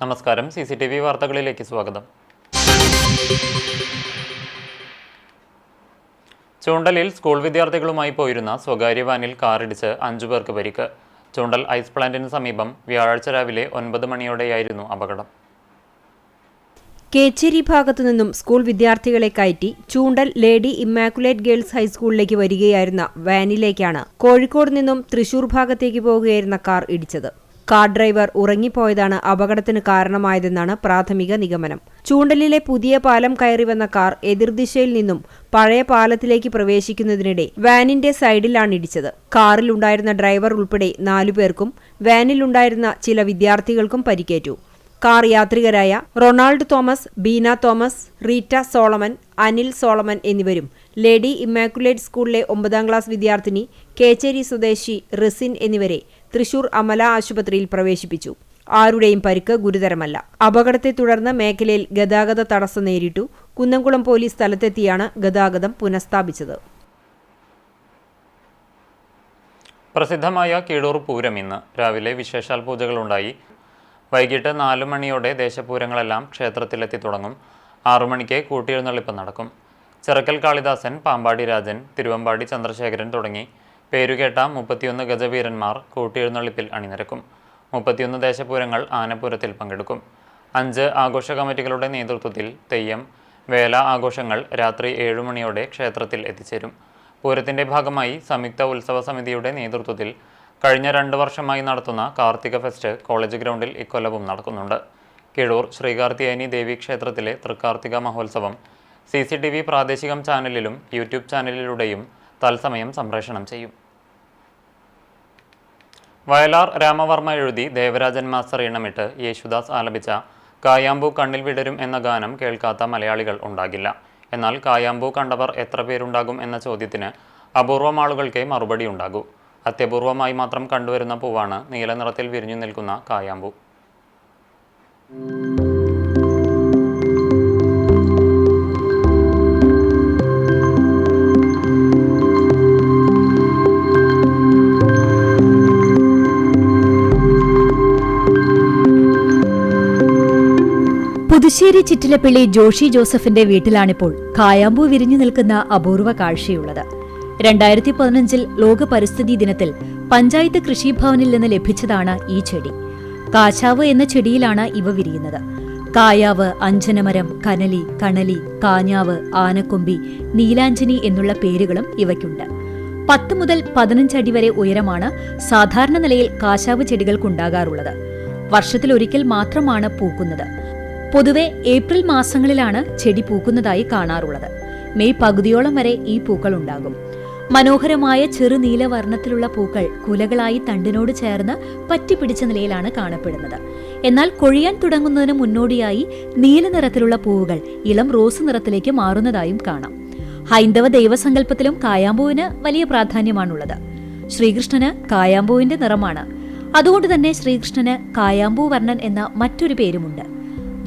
നമസ്കാരം. CCTV വാർത്തകളിലേക്ക് സ്വാഗതം. ചൂണ്ടലിൽ സ്കൂൾ വിദ്യാർത്ഥികളുമായി പോയിരുന്ന സ്വകാര്യ വാനിൽ കാറിടിച്ച് 5 പേർക്ക് പരിക്ക്. ചൂണ്ടൽ ഐസ് പ്ലാന്റിന് സമീപം വ്യാഴാഴ്ച രാവിലെ 9 മണിയോടെയായിരുന്നു അപകടം. കേച്ചേരി ഭാഗത്തുനിന്നും സ്കൂൾ വിദ്യാർത്ഥികളെ കയറ്റി ചൂണ്ടൽ ലേഡി ഇമ്മാക്കുലേറ്റ് ഗേൾസ് ഹൈസ്കൂളിലേക്ക് വരികയായിരുന്ന വാനിലേക്കാണ് കോഴിക്കോട് നിന്നും തൃശൂർ ഭാഗത്തേക്ക് പോകുകയായിരുന്ന കാർ ഇടിച്ചത്. കാർ ഡ്രൈവർ ഉറങ്ങിപ്പോയതാണ് അപകടത്തിന് കാരണമായതെന്നാണ് പ്രാഥമിക നിഗമനം. ചൂണ്ടലിലെ പുതിയ പാലം കയറി വന്ന കാർ എതിർദിശയിൽ നിന്നും പഴയ പാലത്തിലേക്ക് പ്രവേശിക്കുന്നതിനിടെ വാനിന്റെ സൈഡിലാണ് ഇടിച്ചത്. കാറിലുണ്ടായിരുന്ന ഡ്രൈവർ ഉൾപ്പെടെ 4 പേർക്കും വാനിലുണ്ടായിരുന്ന ചില വിദ്യാർത്ഥികൾക്കും പരിക്കേറ്റു. കാർ യാത്രികരായ Ronald Thomas, Beena Thomas, Rita Solomon, Anil Solomon എന്നിവരും ലേഡി ഇമ്മാക്കുലേറ്റ് സ്കൂളിലെ 9ാം ക്ലാസ് വിദ്യാർത്ഥിനി കേച്ചേരി സ്വദേശി റിസിൻ എന്നിവരെ തൃശൂർ അമല ആശുപത്രിയിൽ പ്രവേശിപ്പിച്ചു. ആരുടെയും പരിക്ക് ഗുരുതരമല്ല. അപകടത്തെ തുടർന്ന് മേഖലയിൽ ഗതാഗത തടസ്സം നേരിട്ടു. കുന്നംകുളം പോലീസ് സ്ഥലത്തെത്തിയാണ് ഗതാഗതം പുനഃസ്ഥാപിച്ചത്. പ്രസിദ്ധമായ കീഴൂർ പൂരം ഇന്ന് രാവിലെ വിശേഷാൽ പൂജകളുണ്ടായി. വൈകിട്ട് 4 മണിയോടെ ദേശപൂരങ്ങളെല്ലാം ക്ഷേത്രത്തിലെത്തി തുടങ്ങും. 6 മണിക്ക് കൂട്ടിയെഴുന്നള്ളിപ്പ് നടക്കും. ചിറക്കൽ കാളിദാസൻ, പാമ്പാടി രാജൻ, തിരുവമ്പാടി ചന്ദ്രശേഖരൻ തുടങ്ങി പേരുകേട്ട 31 ഗജവീരന്മാർ കൂട്ടിയെഴുന്നള്ളിപ്പിൽ അണിനിരക്കും. 31 ദേശപൂരങ്ങൾ ആനപ്പൂരത്തിൽ പങ്കെടുക്കും. 5 ആഘോഷ കമ്മിറ്റികളുടെ നേതൃത്വത്തിൽ തെയ്യം, വേല ആഘോഷങ്ങൾ രാത്രി 7 മണിയോടെ ക്ഷേത്രത്തിൽ എത്തിച്ചേരും. പൂരത്തിന്റെ ഭാഗമായി സംയുക്ത ഉത്സവ സമിതിയുടെ നേതൃത്വത്തിൽ കഴിഞ്ഞ 2 വർഷമായി നടത്തുന്ന കാർത്തിക ഫെസ്റ്റ് കോളേജ് ഗ്രൗണ്ടിൽ ഇക്കൊല്ലവും നടക്കുന്നുണ്ട്. കീഴൂർ ശ്രീകാർത്തിയാനി ദേവി ക്ഷേത്രത്തിലെ തൃക്കാർത്തിക മഹോത്സവം CCTV പ്രാദേശികം ചാനലിലും യൂട്യൂബ് ചാനലിലൂടെയും തത്സമയം സംപ്രേഷണം ചെയ്യും. വയലാർ രാമവർമ്മ എഴുതി ദേവരാജൻ മാസ്റ്റർ ഈണമിട്ട് യേശുദാസ് ആലപിച്ച കായാമ്പൂ കണ്ണിൽ വിടരും എന്ന ഗാനം കേൾക്കാത്ത മലയാളികൾ ഉണ്ടാകില്ല. എന്നാൽ കായാമ്പൂ കണ്ടവർ എത്ര പേരുണ്ടാകും എന്ന ചോദ്യത്തിന് അപൂർവം ആളുകൾക്കേ മറുപടി ഉണ്ടാകൂ. അത്യപൂർവമായി മാത്രം കണ്ടുവരുന്ന പൂവാണ് നീല നിറത്തിൽ വിരിഞ്ഞു നിൽക്കുന്ന കായാമ്പൂ. പുതുശ്ശേരി ചിറ്റിലപ്പള്ളി ജോഷി ജോസഫിന്റെ വീട്ടിലാണിപ്പോൾ കായാമ്പൂ വിരിഞ്ഞു നിൽക്കുന്ന അപൂർവ കാഴ്ചയുള്ളത്. 2015 ലോക പരിസ്ഥിതി ദിനത്തിൽ പഞ്ചായത്ത് കൃഷിഭവനിൽ നിന്ന് ലഭിച്ചതാണ് ഈ ചെടി. കാശാവ് എന്ന ചെടിയിലാണ് ഇവ വിരിയുന്നത്. കായാവ്, അഞ്ജനമരം, കനലി, കണലി, കാഞ്ഞാവ്, ആനക്കൊമ്പി, നീലാഞ്ജനി എന്നുള്ള പേരുകളും ഇവയ്ക്കുണ്ട്. 10 മുതൽ 15 അടി വരെ ഉയരമാണ് സാധാരണ നിലയിൽ കാശാവ് ചെടികൾക്കുണ്ടാകാറുള്ളത്. വർഷത്തിലൊരിക്കൽ മാത്രമാണ് പൂക്കുന്നത്. പൊതുവെ ഏപ്രിൽ മാസങ്ങളിലാണ് ചെടി പൂക്കുന്നതായി കാണാറുള്ളത്. മെയ് പകുതിയോളം വരെ ഈ പൂക്കൾ ഉണ്ടാകും. മനോഹരമായ ചെറു നീലവർണ്ണത്തിലുള്ള പൂക്കൾ കുലകളായി തണ്ടിനോട് ചേർന്ന് പറ്റിപ്പിടിച്ച നിലയിലാണ് കാണപ്പെടുന്നത്. എന്നാൽ കൊഴിയാൻ തുടങ്ങുന്നതിന് മുന്നോടിയായി നീല നിറത്തിലുള്ള പൂവുകൾ ഇളം റോസ് നിറത്തിലേക്ക് മാറുന്നതായും കാണാം. ഹൈന്ദവ ദൈവസങ്കല്പത്തിലും കായാമ്പൂവിന് വലിയ പ്രാധാന്യമാണുള്ളത്. ശ്രീകൃഷ്ണന് കായാമ്പൂവിന്റെ നിറമാണ്. അതുകൊണ്ട് തന്നെ ശ്രീകൃഷ്ണന് കായാമ്പൂ വർണ്ണൻ എന്ന മറ്റൊരു പേരുമുണ്ട്.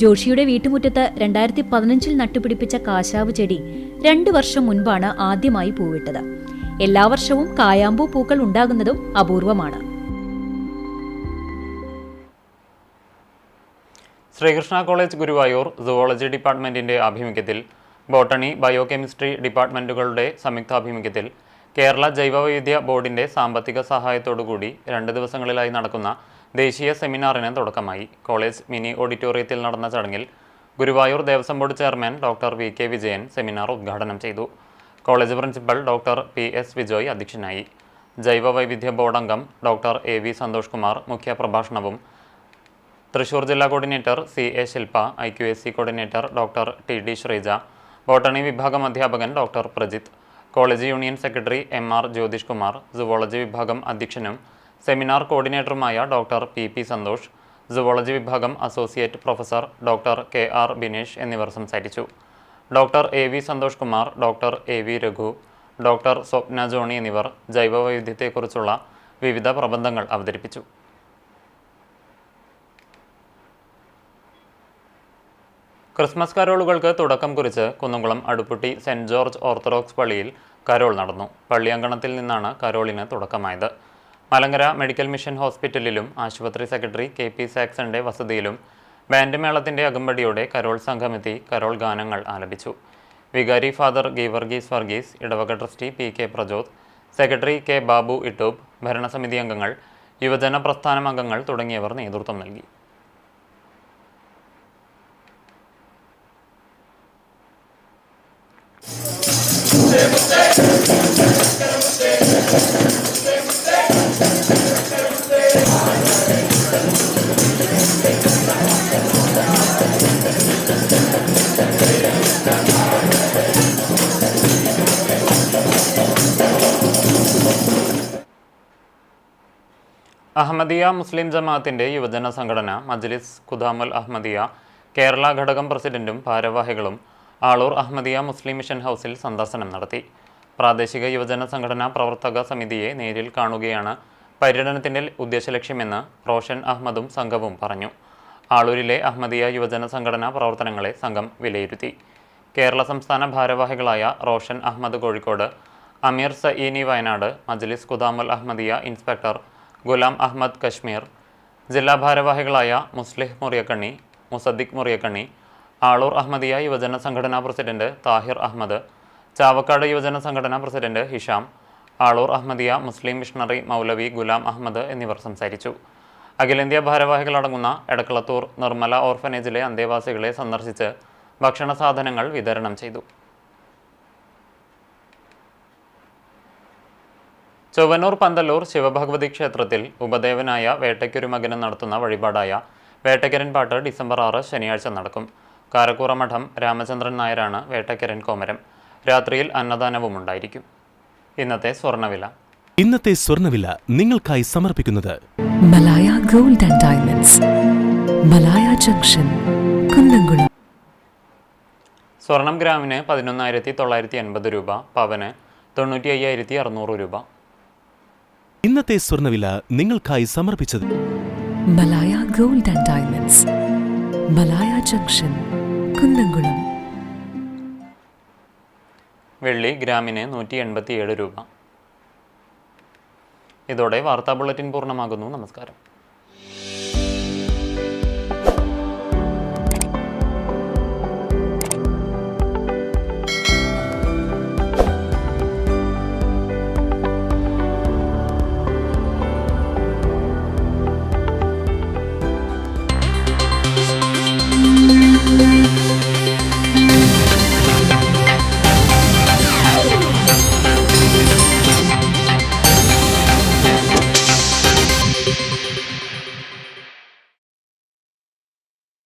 ജോഷിയുടെ വീട്ടുമുറ്റത്ത് 2015 നട്ടുപിടിപ്പിച്ച കാശാവ് ചെടി 2 വർഷം മുൻപാണ് ആദ്യമായി പൂവിട്ടത്. എല്ലാ വർഷവും കായാമ്പൂ പൂക്കൾ ഉണ്ടാകുന്നതും അപൂർവമാണ്. ശ്രീകൃഷ്ണ കോളേജ് ഗുരുവായൂർ സുവോളജി ഡിപ്പാർട്ട്മെന്റിന്റെ ആഭിമുഖ്യത്തിൽ ബോട്ടണി, ബയോകെമിസ്ട്രി ഡിപ്പാർട്ട്മെന്റുകളുടെ സംയുക്താഭിമുഖ്യത്തിൽ കേരള ജൈവവൈവിധ്യ ബോർഡിന്റെ സാമ്പത്തിക സഹായത്തോടുകൂടി 2 ദിവസങ്ങളിലായി നടക്കുന്ന ദേശീയ സെമിനാറിന് തുടക്കമായി. കോളേജ് മിനി ഓഡിറ്റോറിയത്തിൽ നടന്ന ചടങ്ങിൽ Guruvayur Devaswom board chairman doctor VK Vijayan seminar ഉദ്ഘാടനം ചെയ്തു. College principal doctor PS Vijoy അധ്യക്ഷനായി. ജൈവവൈവിധ്യ ബോർഡ് അംഗം ഡോക്ടർ AV സന്തോഷ് കുമാർ മുഖ്യപ്രഭാഷണവും തൃശൂർ ജില്ലാ coordinator CA Shilpa, IQAC coordinator doctor TD Sreeja, botany വിഭാഗം അധ്യാപകൻ doctor Prajith, college union secretary MR Jyothish Kumar, zoology വിഭാഗം അധ്യക്ഷനും സെമിനാർ കോർഡിനേറ്ററുമായ ഡോക്ടർ PP സന്തോഷ്, സുവോളജി വിഭാഗം associate professor doctor KR Binesh എന്നിവർ സംസാരിച്ചു. Doctor AV Santhosh Kumar, doctor AV Raghu, doctor സ്വപ്ന ജോണി എന്നിവർ ജൈവവൈവിധ്യത്തെക്കുറിച്ചുള്ള വിവിധ പ്രബന്ധങ്ങൾ അവതരിപ്പിച്ചു. ക്രിസ്മസ് കരോളുകൾക്ക് തുടക്കം കുറിച്ച് Kunnamkulam Aduputty saint George orthodox പള്ളിയിൽ കരോൾ നടന്നു. പള്ളിയങ്കണത്തിൽ നിന്നാണ് കരോളിന് തുടക്കമായത്. മലങ്കര മെഡിക്കൽ മിഷൻ ഹോസ്പിറ്റലിലും ആശുപത്രി സെക്രട്ടറി KP സാക്സന്റെ വസതിയിലും ബാൻഡ് മേളത്തിൻ്റെ അകമ്പടിയോടെ കരോൾ സംഘമെത്തി കരോൾ ഗാനങ്ങൾ ആലപിച്ചു. വികാരി ഫാദർ ഗീവർഗീസ് വർഗീസ്, ഇടവക trustee PK Prajod, secretary K Babu Ittoop, ഭരണസമിതി അംഗങ്ങൾ, യുവജന പ്രസ്ഥാനം അംഗങ്ങൾ തുടങ്ങിയവർ നേതൃത്വം നൽകി. അഹമ്മദിയ മുസ്ലിം ജമാഅത്തിന്റെ യുവജന സംഘടന മജ്ലിസ് ഖുദാമുൽ അഹമ്മദിയ കേരള ഘടകം പ്രസിഡന്റും ഭാരവാഹികളും ആളൂർ അഹമ്മദിയ മുസ്ലിം മിഷൻ ഹൗസിൽ സന്ദർശനം നടത്തി. പ്രാദേശിക യുവജന സംഘടനാ പ്രവർത്തക സമിതിയെ നേരിൽ കാണുകയാണ് പര്യടനത്തിന്റെ ഉദ്ദേശലക്ഷ്യമെന്ന് റോഷൻ അഹമ്മദും സംഘവും പറഞ്ഞു. ആളൂരിലെ അഹമ്മദിയ യുവജന സംഘടനാ പ്രവർത്തനങ്ങളെ സംഘം വിലയിരുത്തി. കേരള സംസ്ഥാന ഭാരവാഹികളായ റോഷൻ അഹമ്മദ് കോഴിക്കോട്, അമീർ സഈനി വയനാട്, മജ്ലിസ് ഖുദാമുൽ അഹമ്മദിയ ഇൻസ്പെക്ടർ ഗുലാം അഹമ്മദ് കശ്മീർ, ജില്ലാ ഭാരവാഹികളായ മുസ്ലിഹ് മുറിയക്കണ്ണി, മുസദ്ദിഖ് മുറിയക്കണ്ണി, ആളൂർ അഹമ്മദിയ യുവജന സംഘടനാ പ്രസിഡന്റ് താഹിർ അഹമ്മദ്, ചാവക്കാട് യുവജന സംഘടനാ പ്രസിഡന്റ് ഹിഷാം, ആളൂർ അഹമ്മദിയ മുസ്ലിം മിഷണറി മൗലവി ഗുലാം അഹമ്മദ് എന്നിവർ സംസാരിച്ചു. അഖിലേന്ത്യാ ഭാരവാഹികളടങ്ങുന്ന എടക്കളത്തൂർ നിർമ്മല ഓർഫനേജിലെ അന്തേവാസികളെ സന്ദർശിച്ച് ഭക്ഷണ സാധനങ്ങൾ വിതരണം ചെയ്തു. ചൊവ്വന്നൂർ പന്തല്ലൂർ ശിവഭഗവതി ക്ഷേത്രത്തിൽ ഉപദേവനായ വേട്ടയ്ക്കൊരു മകന് നടത്തുന്ന വഴിപാടായ വേട്ടയ്ക്കരൻ പാട്ട് ഡിസംബർ 6 ശനിയാഴ്ച നടക്കും. കാരക്കൂറ മഠം രാമചന്ദ്രൻ നായരാണ് വേട്ടയ്ക്കരൻ കോമരം. രാത്രിയിൽ അന്നദാനവും ഉണ്ടായിരിക്കും. ഇന്നത്തെ സ്വർണ്ണവില നിങ്ങൾക്കായി സമർപ്പിക്കുന്നത് Malaya gold and diamonds, Malaya junction, Kunnamkulam. സ്വർണം ഗ്രാമിന് 11,980 രൂപ, പവന് 95,600 രൂപ. ഇന്നത്തെ സ്വർണ്ണവില നിങ്ങൾക്കായി സമർപ്പിച്ചത് Malaya gold and diamonds, Malaya junction, Kunnamkulam. വെള്ളി ഗ്രാമിന് 187 രൂപ. ഇതോടെ വാർത്താ ബുള്ളറ്റിൻ പൂർണ്ണമാകുന്നു. നമസ്കാരം.